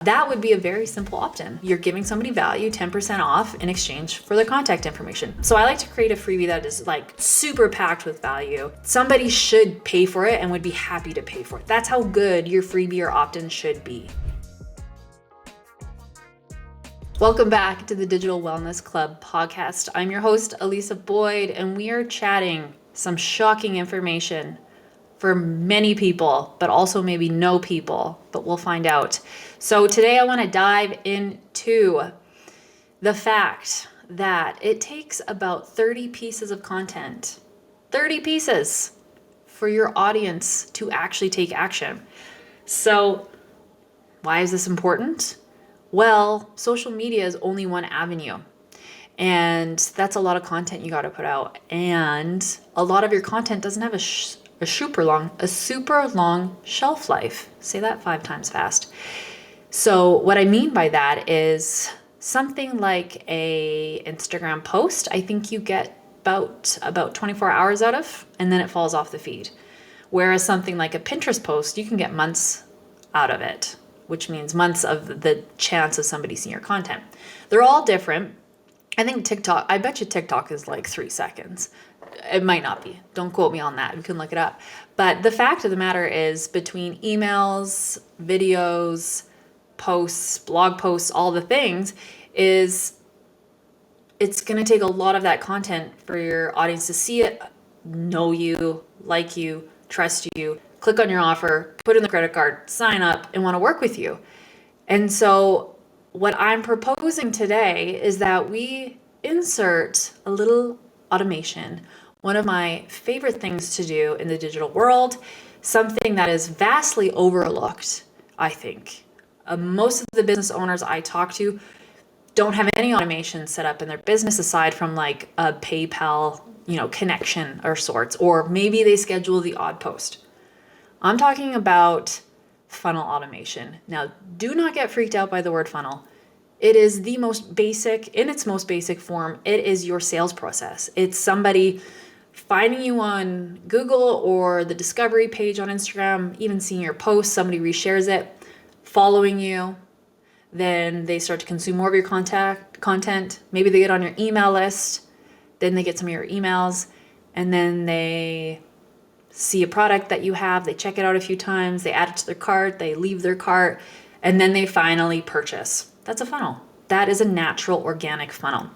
That would be a very simple opt-in. You're giving somebody value, 10% off in exchange for their contact information. So I like to create a freebie that is like super packed with value. Somebody should pay for it and would be happy to pay for it. That's how good your freebie or opt-in should be. Welcome back to the Digital Wellness Club podcast. I'm your host, Elisa Boyd, and we are chatting some shocking information for many people, but also maybe no people, but we'll find out. So today I want to dive into the fact that it takes about 30 pieces of content, 30 pieces for your audience to actually take action. So why is this important? Well, social media is only one avenue. And that's a lot of content you got to put out. And a lot of your content doesn't have a super long shelf life. Say that 5 times fast. So what I mean by that is something like a Instagram post, I think you get about 24 hours out of, and then it falls off the feed. Whereas something like a Pinterest post, you can get months out of it, which means months of the chance of somebody seeing your content. They're all different. I think TikTok, I bet you TikTok is like 3 seconds. It might not be. Don't quote me on that. You can look it up. But the fact of the matter is, between emails, videos, posts, blog posts, all the things, is it's going to take a lot of that content for your audience to see it, know you, like you, trust you, click on your offer, put in the credit card, sign up, and want to work with you. And so what I'm proposing today is that we insert a little automation. One of my favorite things to do in the digital world, something that is vastly overlooked, I think. Most of the business owners I talk to don't have any automation set up in their business aside from like a PayPal, connection or sorts, or maybe they schedule the odd post. I'm talking about funnel automation. Now, do not get freaked out by the word funnel. It is the most basic, in its most basic form, it is your sales process. It's somebody finding you on Google or the discovery page on Instagram, even seeing your post, somebody reshares it, following you, then they start to consume more of your content. Maybe they get on your email list, then they get some of your emails, and then they see a product that you have, they check it out a few times, they add it to their cart, they leave their cart, and then they finally purchase. That's a funnel. That is a natural, organic funnel.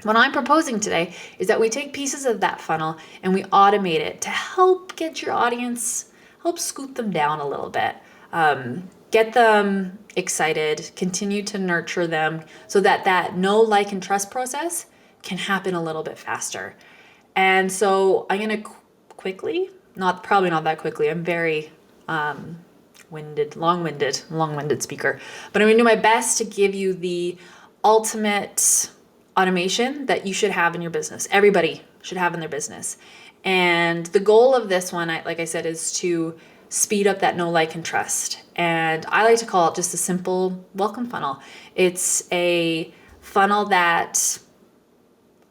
What I'm proposing today is that we take pieces of that funnel and we automate it to help get your audience, help scoop them down a little bit, get them excited, continue to nurture them so that know, like, and trust process can happen a little bit faster. And so I'm going to quickly, probably not that quickly, I'm very long-winded speaker, but I'm going to do my best to give you the ultimate automation that you should have in your business. Everybody should have in their business. And the goal of this one, like I said, is to speed up that know, like, and trust. And I like to call it just a simple welcome funnel. It's a funnel that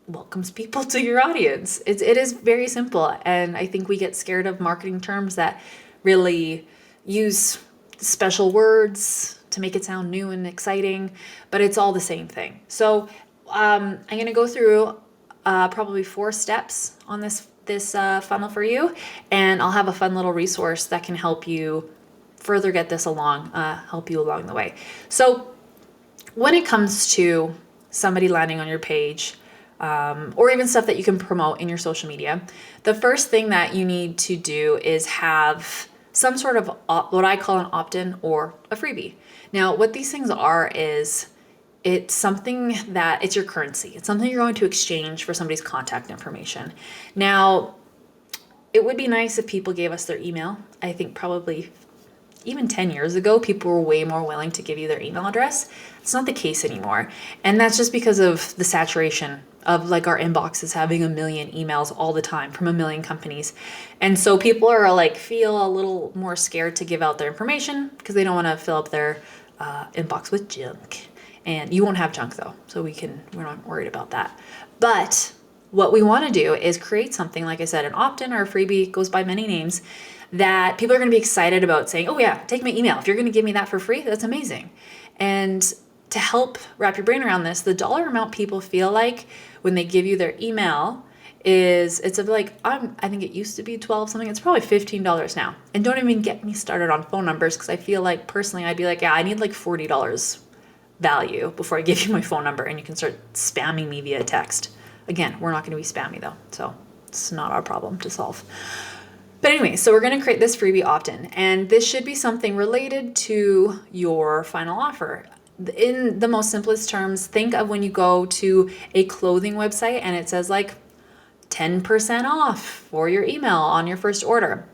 welcomes people to your audience. It is very simple. And I think we get scared of marketing terms that really use special words to make it sound new and exciting, but it's all the same thing. So I'm going to go through probably 4 steps on this funnel for you, and I'll have a fun little resource that can help you further get this along, help you along the way. So when it comes to somebody landing on your page, or even stuff that you can promote in your social media, the first thing that you need to do is have some sort of what I call an opt-in or a freebie. Now, what these things are is it's something that it's your currency. It's something you're going to exchange for somebody's contact information. Now, it would be nice if people gave us their email. I think probably even 10 years ago, people were way more willing to give you their email address. It's not the case anymore. And that's just because of the saturation of like our inboxes having a million emails all the time from a million companies. And so people are like, feel a little more scared to give out their information because they don't want to fill up their inbox with junk. And you won't have junk though, so we're not worried about that. But what we want to do is create something, like I said, an opt-in or a freebie, goes by many names, that people are going to be excited about saying, oh yeah, take my email. If you're going to give me that for free, that's amazing. And to help wrap your brain around this, the dollar amount people feel like when they give you their email is, it's like, I think it used to be 12 something. It's probably $15 now. And don't even get me started on phone numbers, because I feel like personally, I'd be like, yeah, I need like $40 value before I give you my phone number and you can start spamming me via text. Again, we're not going to be spammy though, so it's not our problem to solve. But anyway, so we're going to create this freebie opt-in, and this should be something related to your final offer. In the most simplest terms, think of when you go to a clothing website and it says like 10% off for your email on your first order.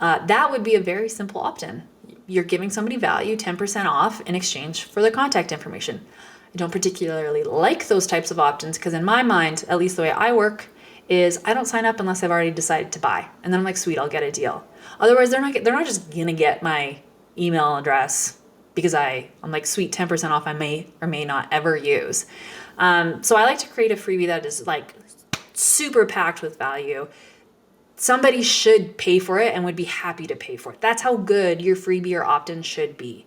That would be a very simple opt-in. You're giving somebody value, 10% off, in exchange for their contact information. I don't particularly like those types of opt-ins because in my mind, at least the way I work, is I don't sign up unless I've already decided to buy. And then I'm like, sweet, I'll get a deal. Otherwise, they're not just gonna get my email address because I'm like, sweet, 10% off I may or may not ever use. So I like to create a freebie that is like super packed with value. Somebody should pay for it and would be happy to pay for it. That's how good your freebie or opt-in should be.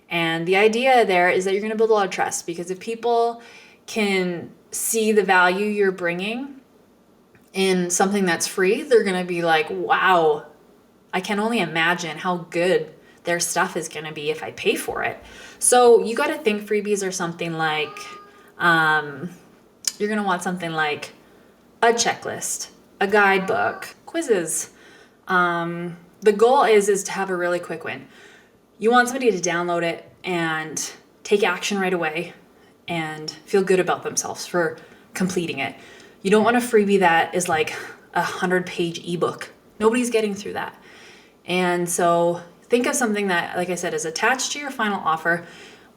And the idea there is that you're going to build a lot of trust, because if people can see the value you're bringing in something that's free, they're going to be like, wow, I can only imagine how good their stuff is going to be if I pay for it. So you got to think freebies are something like, you're going to want something like a checklist, a guidebook, quizzes. The goal is to have a really quick win. You want somebody to download it and take action right away and feel good about themselves for completing it. You don't want a freebie that is like a 100-page ebook. Nobody's getting through that. And so think of something that, like I said, is attached to your final offer,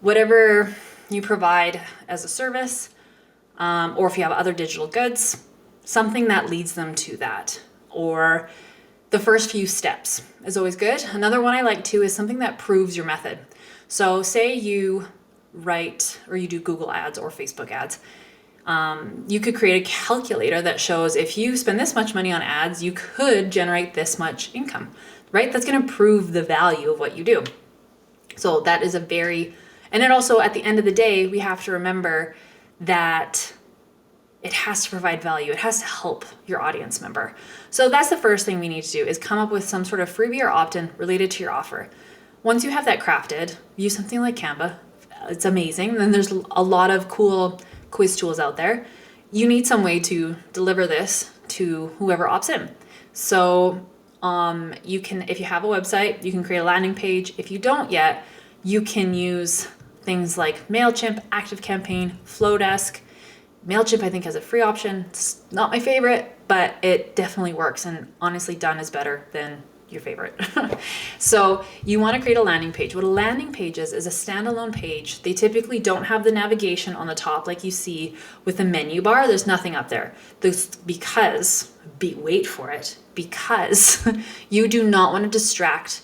whatever you provide as a service, or if you have other digital goods, something that leads them to that, or the first few steps is always good. Another one I like too is something that proves your method. So say you write or you do Google ads or Facebook ads. You could create a calculator that shows if you spend this much money on ads, you could generate this much income, right? That's going to prove the value of what you do. So that is and then also at the end of the day, we have to remember that it has to provide value. It has to help your audience member. So that's the first thing we need to do, is come up with some sort of freebie or opt-in related to your offer. Once you have that crafted, use something like Canva. It's amazing. Then there's a lot of cool quiz tools out there. You need some way to deliver this to whoever opts in. So you can, if you have a website, you can create a landing page. If you don't yet, you can use things like MailChimp, ActiveCampaign, Flowdesk. MailChimp, I think, has a free option. It's not my favorite, but it definitely works. And honestly, done is better than your favorite. So you want to create a landing page. What a landing page is a standalone page. They typically don't have the navigation on the top like you see with the menu bar. There's nothing up there. Wait for it, because you do not want to distract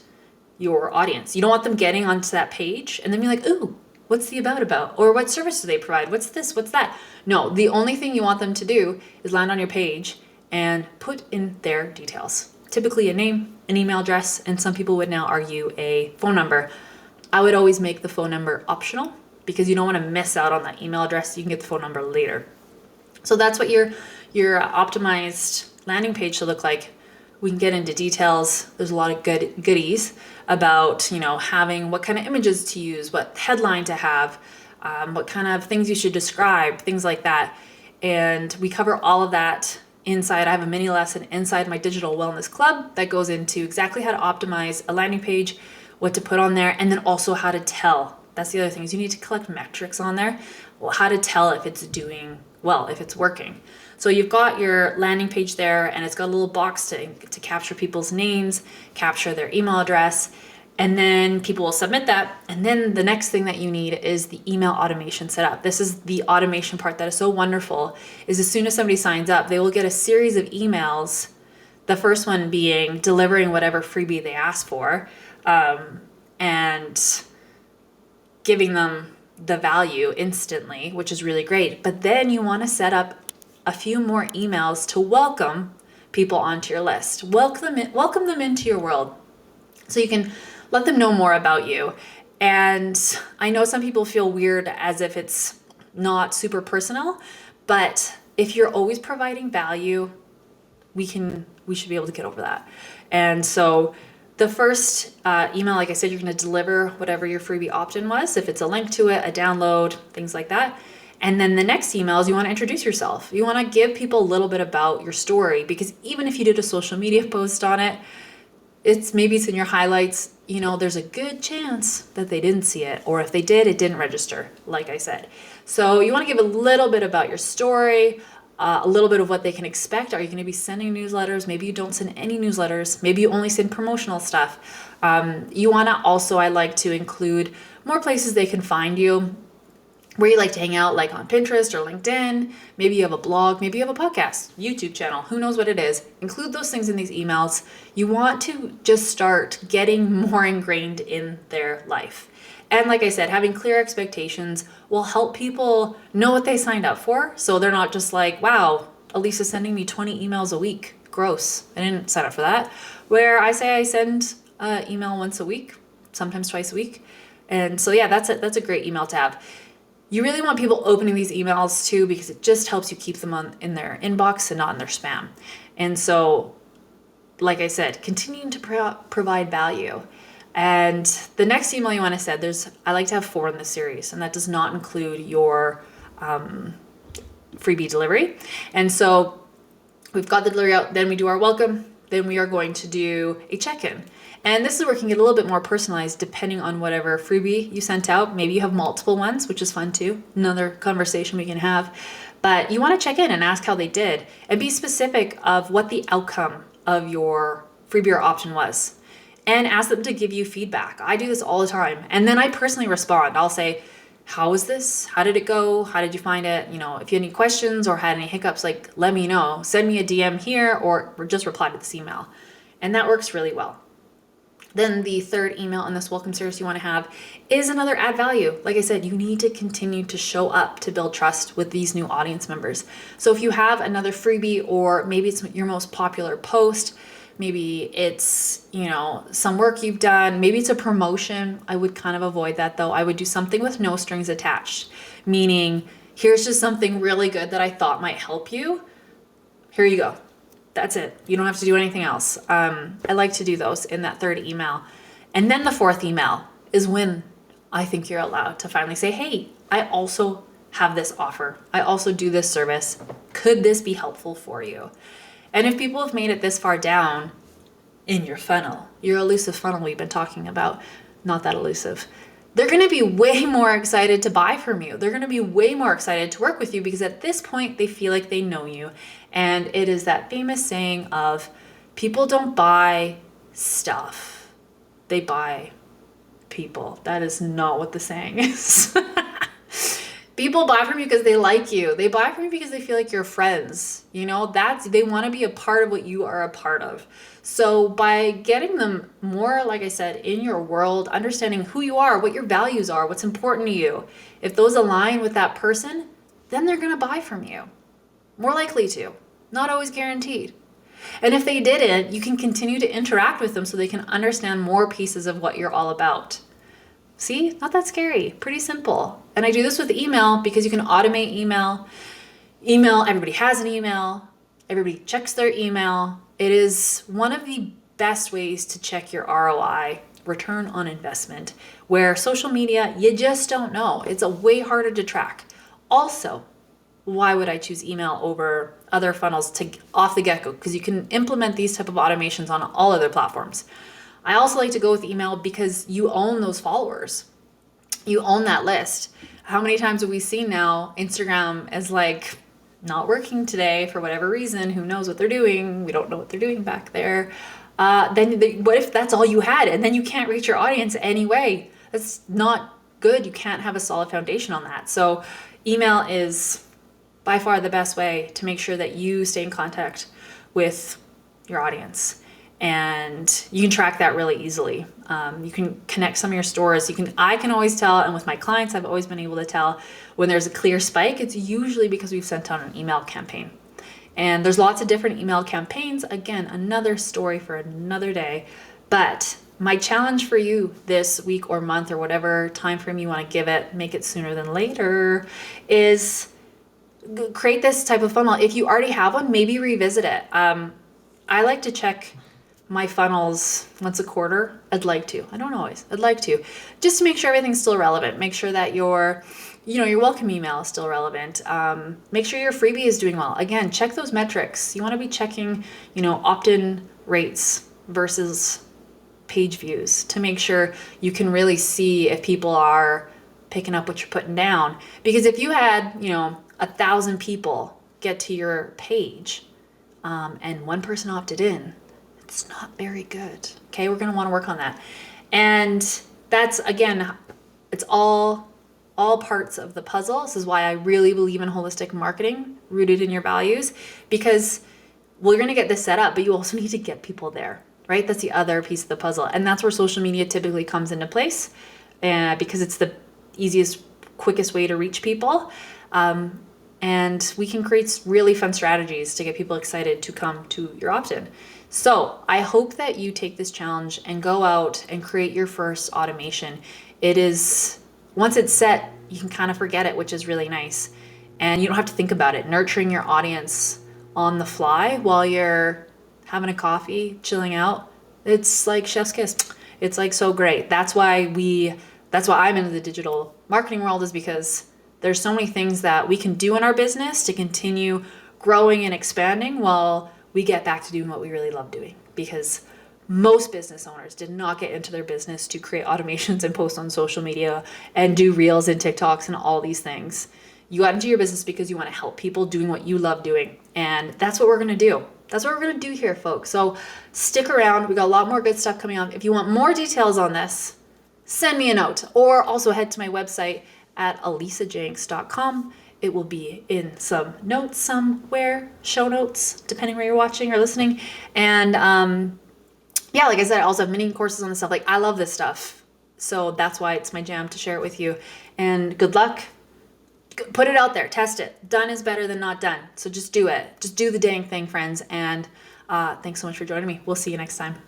your audience. You don't want them getting onto that page and then be like, ooh, what's the about? Or what service do they provide? What's this? What's that? No, the only thing you want them to do is land on your page and put in their details. Typically a name, an email address, and some people would now argue a phone number. I would always make the phone number optional because you don't want to miss out on that email address. You can get the phone number later. So that's what your optimized landing page should look like. We can get into details. There's a lot of goodies about, having what kind of images to use, what headline to have, what kind of things you should describe, things like that. And we cover all of that inside. I have a mini lesson inside my Digital Wellness Club that goes into exactly how to optimize a landing page, what to put on there, and then also how to tell. That's the other thing, is you need to collect metrics on there. Well, how to tell if it's doing well, if it's working. So you've got your landing page there, and it's got a little box to capture people's names, capture their email address, and then people will submit that. And then the next thing that you need is the email automation set up. This is the automation part that is so wonderful, is as soon as somebody signs up, they will get a series of emails, the first one being delivering whatever freebie they asked for, and giving them the value instantly, which is really great. But then you want to set up a few more emails to welcome people onto your list. Welcome them into your world so you can let them know more about you. And I know some people feel weird as if it's not super personal, but if you're always providing value, we should be able to get over that. And so the first email, like I said, you're going to deliver whatever your freebie opt-in was, if it's a link to it, a download, things like that. And then the next email is you want to introduce yourself. You want to give people a little bit about your story, because even if you did a social media post on it, maybe it's in your highlights, there's a good chance that they didn't see it, or if they did, it didn't register, like I said. So you want to give a little bit about your story, a little bit of what they can expect. Are you going to be sending newsletters? Maybe you don't send any newsletters. Maybe you only send promotional stuff. You want to also, I like to include more places they can find you, where you like to hang out, like on Pinterest or LinkedIn. Maybe you have a blog, maybe you have a podcast, YouTube channel, who knows what it is. Include those things in these emails. You want to just start getting more ingrained in their life. And like I said, having clear expectations will help people know what they signed up for. So they're not just like, wow, Elisa's sending me 20 emails a week. Gross. I didn't sign up for that. Where I say I send email once a week, sometimes twice a week. And so yeah, that's a great email to have. You really want people opening these emails too, because it just helps you keep them in their inbox and not in their spam. And so, like I said, continuing to provide value. And the next email you want to send, I like to have 4 in this series, and that does not include your freebie delivery. And so we've got the delivery out, then we do our welcome, then we are going to do a check-in. And this is where it can get a little bit more personalized depending on whatever freebie you sent out. Maybe you have multiple ones, which is fun too. Another conversation we can have. But you want to check in and ask how they did and be specific of what the outcome of your freebie or option was. And ask them to give you feedback. I do this all the time. And then I personally respond. I'll say, how was this? How did it go? How did you find it? If you had any questions or had any hiccups, let me know. Send me a DM here or just reply to this email. And that works really well. Then the third email in this welcome series you want to have is another add value. Like I said, you need to continue to show up to build trust with these new audience members. So if you have another freebie, or maybe it's your most popular post, maybe it's, some work you've done, maybe it's a promotion. I would kind of avoid that though. I would do something with no strings attached, meaning here's just something really good that I thought might help you. Here you go. That's it. You don't have to do anything else. I like to do those in that third email. And then the fourth email is when I think you're allowed to finally say, hey, I also have this offer. I also do this service. Could this be helpful for you? And if people have made it this far down in your funnel, your elusive funnel we've been talking about, not that elusive, they're going to be way more excited to buy from you. They're going to be way more excited to work with you, because at this point they feel like they know you. And it is that famous saying of, people don't buy stuff, they buy people. That is not what the saying is. People buy from you because they like you. They buy from you because they feel like you're friends. They want to be a part of what you are a part of. So by getting them more, like I said, in your world, understanding who you are, what your values are, what's important to you, if those align with that person, then they're going to buy from you. More likely to. Not always guaranteed. And if they didn't, you can continue to interact with them so they can understand more pieces of what you're all about. See, not that scary, pretty simple. And I do this with email because you can automate email. Everybody has an email. Everybody checks their email. It is one of the best ways to check your ROI, return on investment, where social media, you just don't know. It's a way harder to track. Also, why would I choose email over other funnels off the get-go? Because you can implement these type of automations on all other platforms. I also like to go with email because you own those followers. You own that list. How many times have we seen now Instagram is not working today for whatever reason? Who knows what they're doing? We don't know what they're doing back there. What if that's all you had and then you can't reach your audience anyway? That's not good. You can't have a solid foundation on that. So email is by far the best way to make sure that you stay in contact with your audience. And you can track that really easily. You can connect some of your stores. I can always tell, and with my clients, I've always been able to tell when there's a clear spike. It's usually because we've sent out an email campaign. And there's lots of different email campaigns. Again, another story for another day. But my challenge for you this week or month or whatever time frame you want to give it, make it sooner than later, is create this type of funnel. If you already have one, maybe revisit it. I like to check my funnels once a quarter. I'd like to. I don't always. I'd like to. Just to make sure everything's still relevant. Make sure that your welcome email is still relevant. Make sure your freebie is doing well. Again, check those metrics. You want to be checking, opt-in rates versus page views to make sure you can really see if people are picking up what you're putting down. Because if you had, 1,000 people get to your page, and one person opted in, it's not very good. Okay, we're going to want to work on that. And that's, again, it's all parts of the puzzle. This is why I really believe in holistic marketing rooted in your values, because we're going to get this set up, but you also need to get people there, right? That's the other piece of the puzzle. And that's where social media typically comes into place, because it's the easiest, quickest way to reach people. And we can create really fun strategies to get people excited to come to your opt-in. So I hope that you take this challenge and go out and create your first automation. It is, once it's set, you can kind of forget it, which is really nice. And you don't have to think about it. Nurturing your audience on the fly while you're having a coffee, chilling out, it's like chef's kiss. It's like so great. That's why I'm into the digital marketing world, is because there's so many things that we can do in our business to continue growing and expanding while we get back to doing what we really love doing. Because most business owners did not get into their business to create automations and post on social media and do reels and TikToks and all these things. You got into your business because you want to help people doing what you love doing. And that's what we're going to do. That's what we're going to do here, folks. So stick around. We got a lot more good stuff coming up. If you want more details on this, send me a note, or also head to my website at alisajanks.com. It will be in some notes somewhere, show notes, depending where you're watching or listening. And like I said, I also have mini courses on this stuff. Like, I love this stuff. So that's why it's my jam to share it with you. And good luck. Put it out there. Test it. Done is better than not done. So just do it. Just do the dang thing, friends. And thanks so much for joining me. We'll see you next time.